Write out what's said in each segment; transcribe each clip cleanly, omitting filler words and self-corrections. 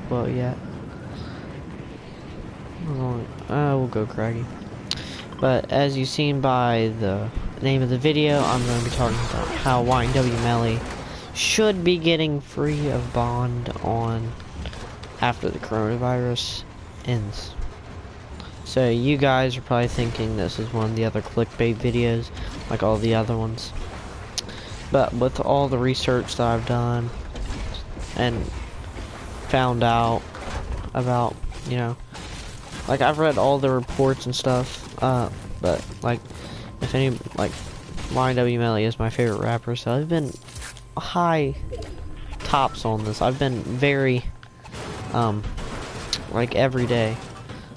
well yet. We'll go craggy. But as you've seen by the name of the video, I'm going to be talking about how YNW Melly should be getting free of bond on after the coronavirus ends. So you guys are probably thinking this is one of the other clickbait videos, like all the other ones. But with all the research that I've done and found out about, you know, like I've read all the reports and stuff, but like if any, like YNW Melly is my favorite rapper, so I've been high tops on this. I've been very, like every day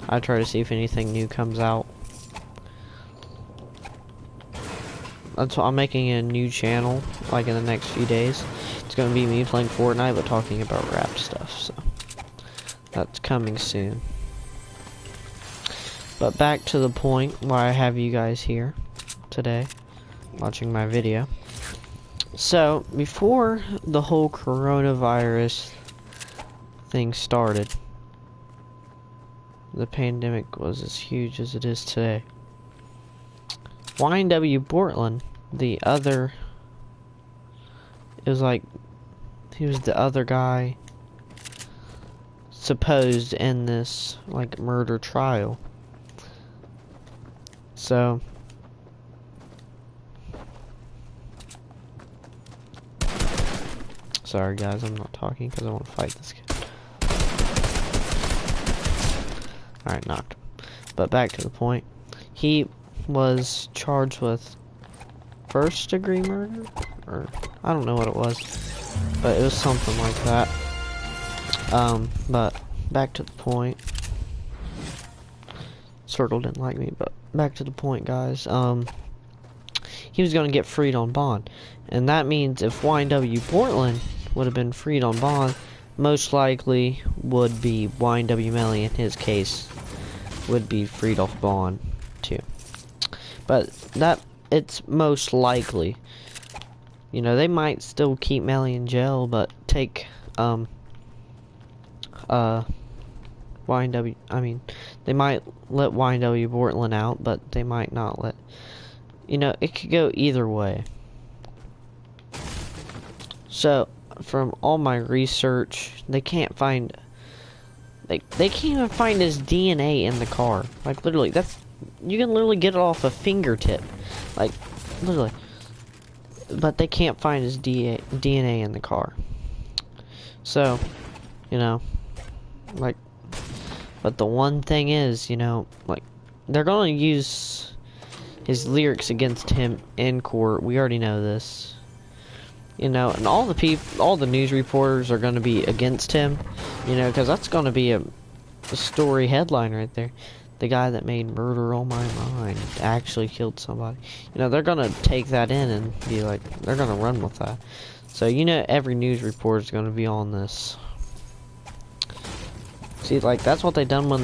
I try to see if anything new comes out. That's why I'm making a new channel, like in the next few days. It's gonna be me playing Fortnite, but talking about rap stuff, so that's coming soon. But back to the point why I have you guys here today, watching my video. So, before the whole coronavirus thing started, the pandemic was as huge as it is today. YNW Portland, it was like, he was the other guy supposed in this, like, murder trial. So, sorry guys, I'm not talking because I want to fight this kid. Alright, knocked him. But back to the point. He was charged with first degree murder? Or, I don't know what it was. But it was something like that. But back to the point. Circle didn't like me, but back to the point, guys. He was going to get freed on bond. And that means if YNW Portland would have been freed on bond, most likely would be YNW Melly in his case would be freed off bond too. But it's most likely. You know, they might still keep Melly in jail, but take they might let YNW Portland out, but they might not let, you know, it could go either way. So, from all my research, they can't find, they can't even find his DNA in the car. Like, literally, you can literally get it off a fingertip. Like, literally. But they can't find his DNA in the car. So, you know, like, but the one thing is, you know, like, they're gonna use his lyrics against him in court. We already know this. You know, and all the news reporters are gonna be against him. You know, because that's gonna be a story headline right there. The guy that made murder on my mind actually killed somebody. You know, they're gonna take that in and be like, they're gonna run with that. So, you know, every news reporter is gonna be on this. See, like, that's what they done when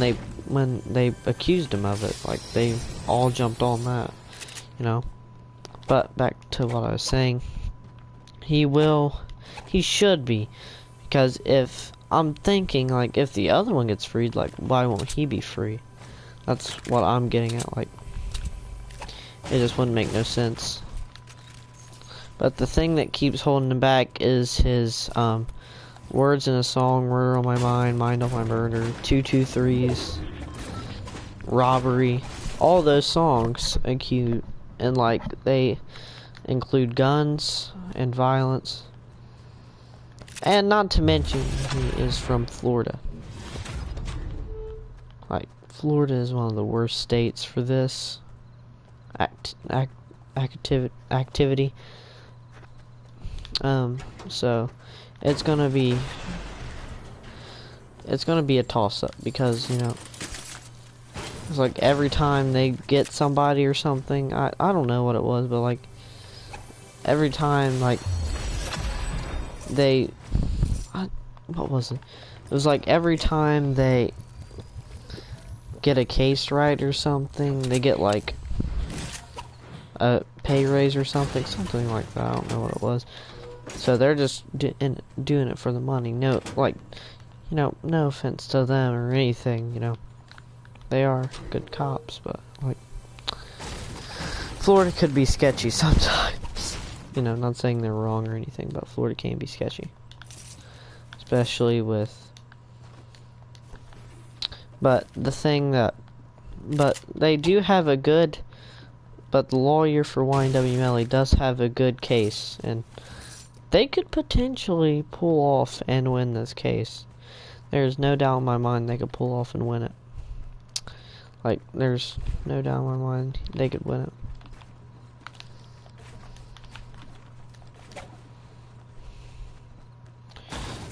they accused him of it. Like, they all jumped on that, you know. But back to what I was saying, he should be, because if I'm thinking, like, if the other one gets freed, like, why won't he be free? That's what I'm getting at. Like, it just wouldn't make no sense. But the thing that keeps holding him back is his words in a song, Murder on My Mind, Mind on My Murder, 223s, Robbery, all those songs and like, they include guns and violence. And not to mention, he is from Florida. Like, Florida is one of the worst states for this activity. So it's gonna be a toss-up, because, you know, it's like every time they get somebody or something, I don't know what it was, but like every time, like, what was it? It was like every time they get a case right or something, they get like a pay raise or something like that. I don't know what it was. So they're just doing it for the money. No, like, You know, no offense to them or anything, you know. They are good cops, but, like, Florida could be sketchy sometimes. You know, not saying they're wrong or anything, but Florida can be sketchy. Especially with... But the thing that... But they do have a good... But the lawyer for YNW Melly does have a good case, and they could potentially pull off and win this case. There's no doubt in my mind they could pull off and win it. Like, there's no doubt in my mind they could win it.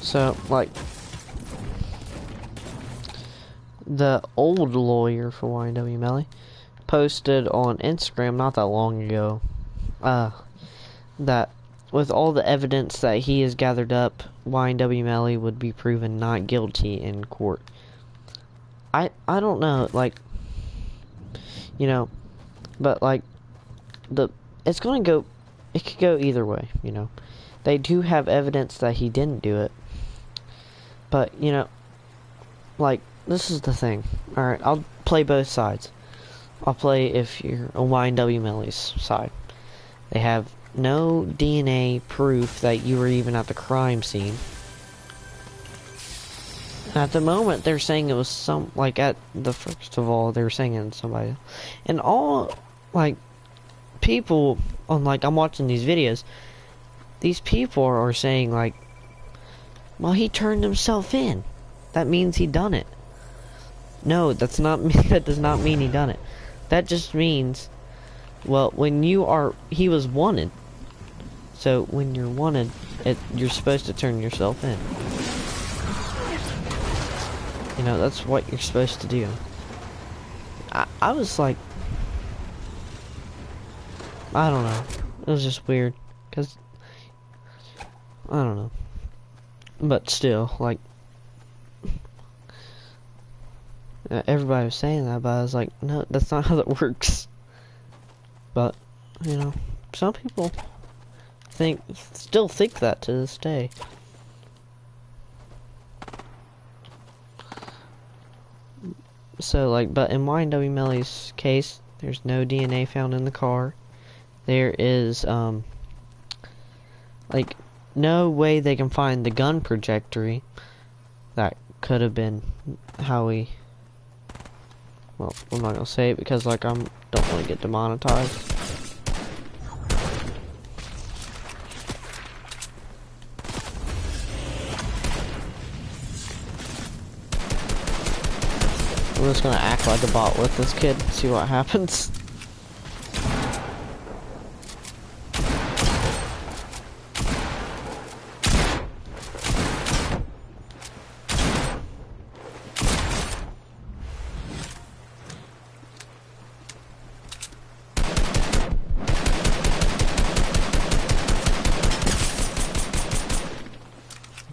So, like, the old lawyer for YNW Melly posted on Instagram not that long ago, that with all the evidence that he has gathered up, YNW Melly would be proven not guilty in court. I don't know, like, you know, but like, it could go either way, you know. They do have evidence that he didn't do it. But, you know, like, this is the thing. Alright, I'll play both sides. I'll play if you're on YNW Melly's side. They have no DNA proof that you were even at the crime scene. At the moment, they're saying it was first of all, they were saying it was somebody. And all, like, people on, like, I'm watching these videos, these people are saying, like, well, he turned himself in. That means he done it. No, that does not mean he done it. That just means, well, he was wanted. So, when you're wanted, you're supposed to turn yourself in. You know, that's what you're supposed to do. I was like, I don't know. It was just weird. Because, I don't know. But still, like, everybody was saying that, but I was like, no, that's not how that works. But, you know, some people still think that to this day. So, like, but in YNW Melly's case, there's no DNA found in the car. There is, like, no way they can find the gun trajectory. That could have been how he... Well, I'm not gonna say it because, like, don't want to get demonetized. I'm just gonna act like a bot with this kid, see what happens.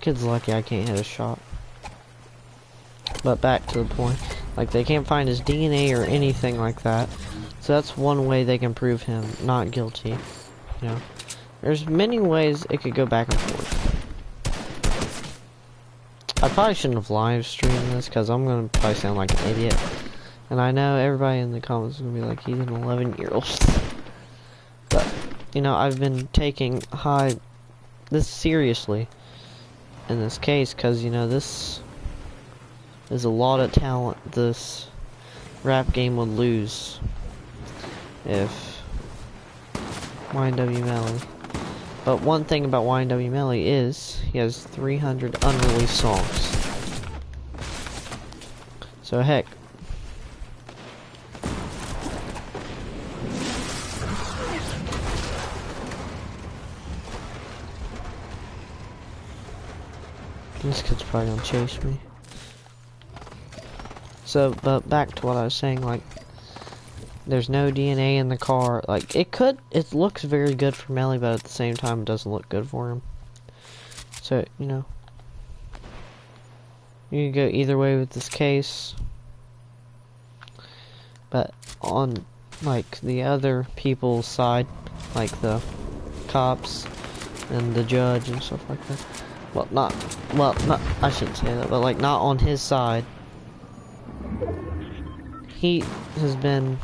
Kid's lucky I can't hit a shot. But back to the point. Like, they can't find his DNA or anything like that. So that's one way they can prove him not guilty. You know? There's many ways it could go back and forth. I probably shouldn't have live streamed this because I'm gonna probably sound like an idiot. And I know everybody in the comments is gonna be like, he's an 11-year-old. But, you know, I've been taking this seriously in this case because, you know, this is a lot of talent this rap game would lose if YNW Melly. But one thing about YNW Melly is he has 300 unreleased songs. So heck. This kid's probably gonna chase me. So, but back to what I was saying, like, there's no DNA in the car. Like, it looks very good for Melly, but at the same time, it doesn't look good for him. So, you know, you can go either way with this case. But on, like, the other people's side, like the cops and the judge and stuff like that, well, not, I shouldn't say that, but like not on his side. He has been,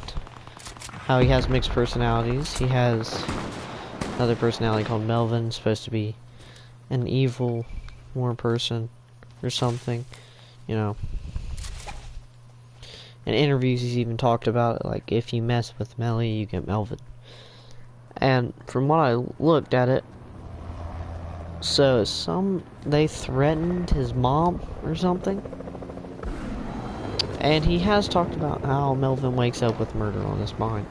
how he has mixed personalities. He has another personality called Melvin, supposed to be an evil war person or something, you know. In interviews he's even talked about it, like if you mess with Melly, you get Melvin. And from what I looked at it, so they threatened his mom or something. And he has talked about how Melvin wakes up with murder on his mind.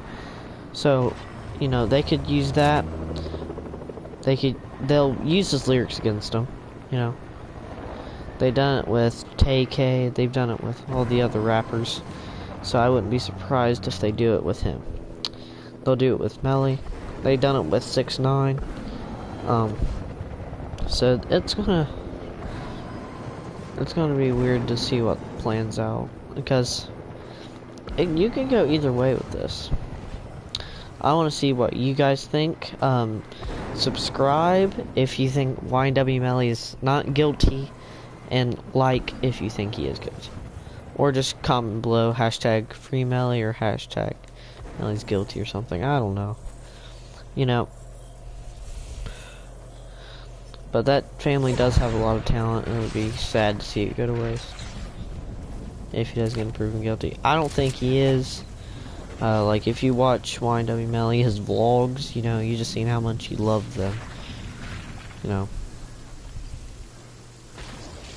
So, you know, they could use that. They'll use his lyrics against him, you know. They've done it with TK, they've done it with all the other rappers. So I wouldn't be surprised if they do it with him. They'll do it with Melly. They've done it with 6ix9ine. So it's gonna be weird to see what plans out, because you can go either way with this. I want to see what you guys think. Subscribe if you think YNW Melly is not guilty, and like if you think he is guilty. Or just comment below hashtag free Melly or hashtag Melly's guilty or something. I don't know. You know. But that family does have a lot of talent, and it would be sad to see it go to waste if he does get proven guilty. I don't think he is. Like, if you watch YNW Melly, his vlogs, you know, you just seen how much he loved them. You know.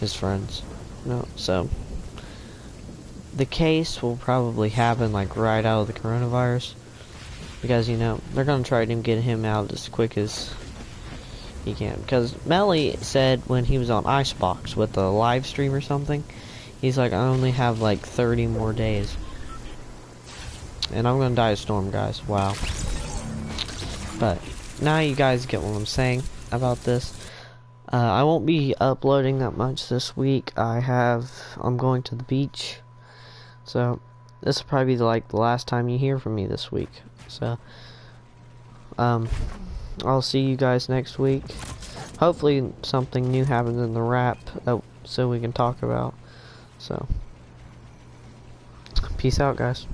His friends. You know, so. The case will probably happen, like, right out of the coronavirus. Because, you know, they're gonna try to get him out as quick as he can. Because Melly said when he was on Icebox with a live stream or something, he's like, I only have, like, 30 more days. And I'm gonna die a storm, guys. Wow. But now you guys get what I'm saying about this. I won't be uploading that much this week. I'm going to the beach. So this will probably be like the last time you hear from me this week. So I'll see you guys next week. Hopefully something new happens in the rap so we can talk about. So peace out, guys.